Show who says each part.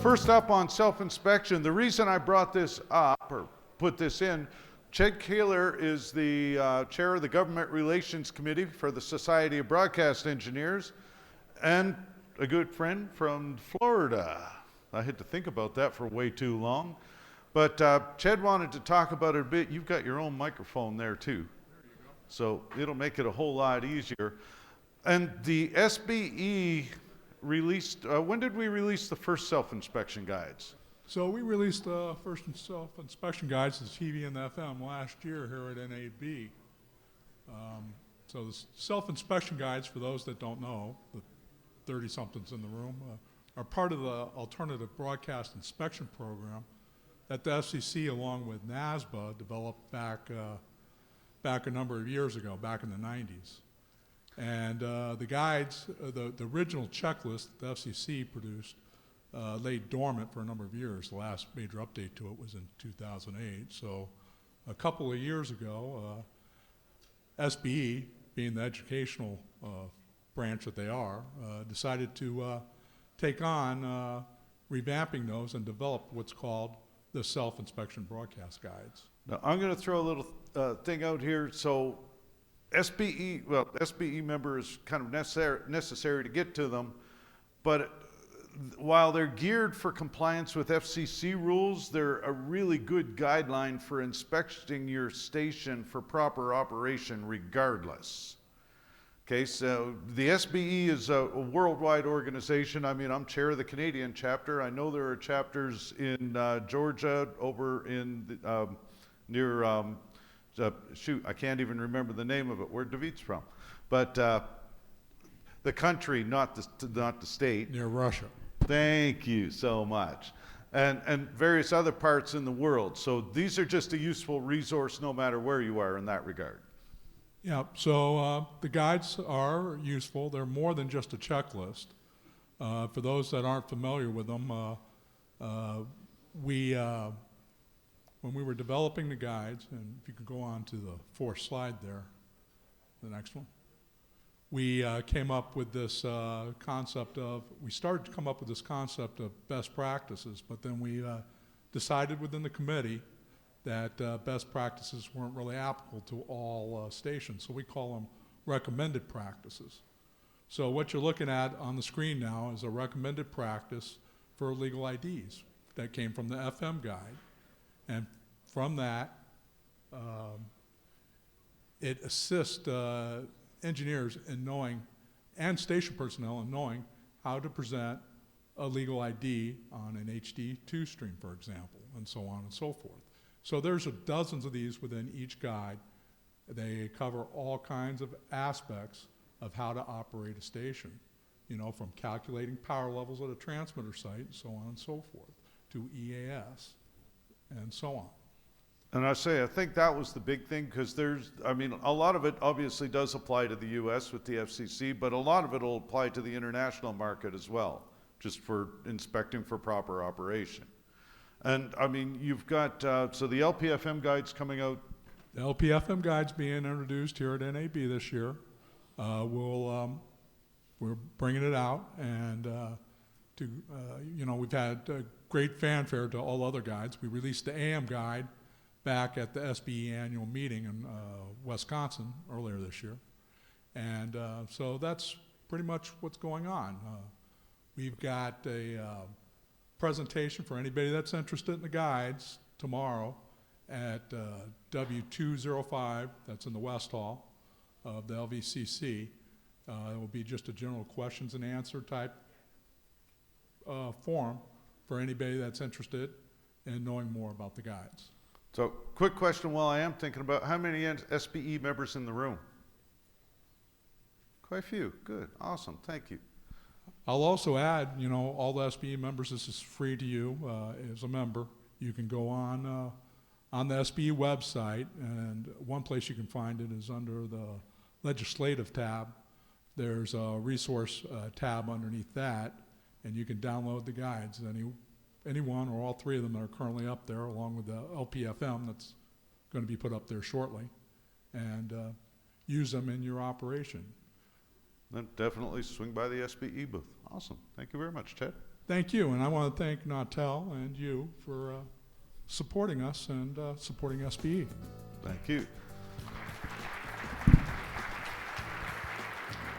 Speaker 1: first up on self-inspection, the reason I brought this up or put this in, Keiler is the chair of the Government Relations Committee for the Society of Broadcast Engineers and a good friend from Florida. I had to think about that for way too long. But Ched wanted to talk about it a bit. You've got your own microphone there too.
Speaker 2: There you go.
Speaker 1: So it'll make it a whole lot easier. And the SBE released, when did we release the first self-inspection guides?
Speaker 2: So we released the first self-inspection guides to TV and FM last year here at NAB. So the self-inspection guides, for those that don't know, the 30-somethings in the room, are part of the Alternative Broadcast Inspection Program that the FCC, along with NASBA, developed back a number of years ago, back in the 90s. And the guides, the original checklist the FCC produced, lay dormant for a number of years. The last major update to it was in 2008. So a couple of years ago, SBE, being the educational branch that they are, decided to take on revamping those and develop what's called the self-inspection broadcast guides.
Speaker 1: Now, I'm going to throw a little thing out here. So SBE member is kind of necessary to get to them, but while they're geared for compliance with FCC rules, they're a really good guideline for inspecting your station for proper operation regardless. Okay, so the SBE is a worldwide organization. I mean, I'm chair of the Canadian chapter. I know there are chapters in Georgia, over in near, shoot, I can't even remember the name of it, where David's from. But the country, not the state.
Speaker 2: Near Russia.
Speaker 1: Thank you so much. And various other parts in the world. So these are just a useful resource no matter where you are in that regard.
Speaker 2: Yeah, so the guides are useful. They're more than just a checklist. For those that aren't familiar with them, when we were developing the guides, and if you could go on to the fourth slide there, the next one, we came up with this concept of, we started to come up with this concept of best practices, but then we decided within the committee that best practices weren't really applicable to all stations. So we call them recommended practices. So what you're looking at on the screen now is a recommended practice for legal IDs that came from the FM guide. And from that, it assists engineers in knowing, and station personnel in knowing how to present a legal ID on an HD2 stream, for example, and so on and so forth. So there's dozens of these within each guide. They cover all kinds of aspects of how to operate a station, you know, from calculating power levels at a transmitter site and so on and so forth, to EAS and so on.
Speaker 1: And I think that was the big thing, because a lot of it obviously does apply to the US with the FCC, but a lot of it will apply to the international market as well, just for inspecting for proper operation. And I mean, you've got, so the LPFM guide's coming out.
Speaker 2: The LPFM guide's being introduced here at NAB this year. We're bringing it out, and we've had great fanfare to all other guides. We released the AM guide back at the SBE annual meeting in Wisconsin earlier this year. And so that's pretty much what's going on. We've got a presentation for anybody that's interested in the guides tomorrow at W205, that's in the West Hall of the LVCC. It will be just a general questions and answer type forum for anybody that's interested in knowing more about the guides.
Speaker 1: So quick question while I am thinking about, how many SBE members in the room? Quite a few. Good. Awesome. Thank you.
Speaker 2: I'll also add, all the SBE members, this is free to you as a member. You can go on the SBE website, and one place you can find it is under the legislative tab. There's a resource tab underneath that, and you can download the guides. Anyone or all three of them that are currently up there, along with the LPFM that's going to be put up there shortly, and use them in your operation.
Speaker 1: then definitely swing by the SBE booth. Awesome. Thank you very much, Ted.
Speaker 2: Thank you, and I want to thank Nautel and you for supporting us and supporting SBE.
Speaker 1: Thank you.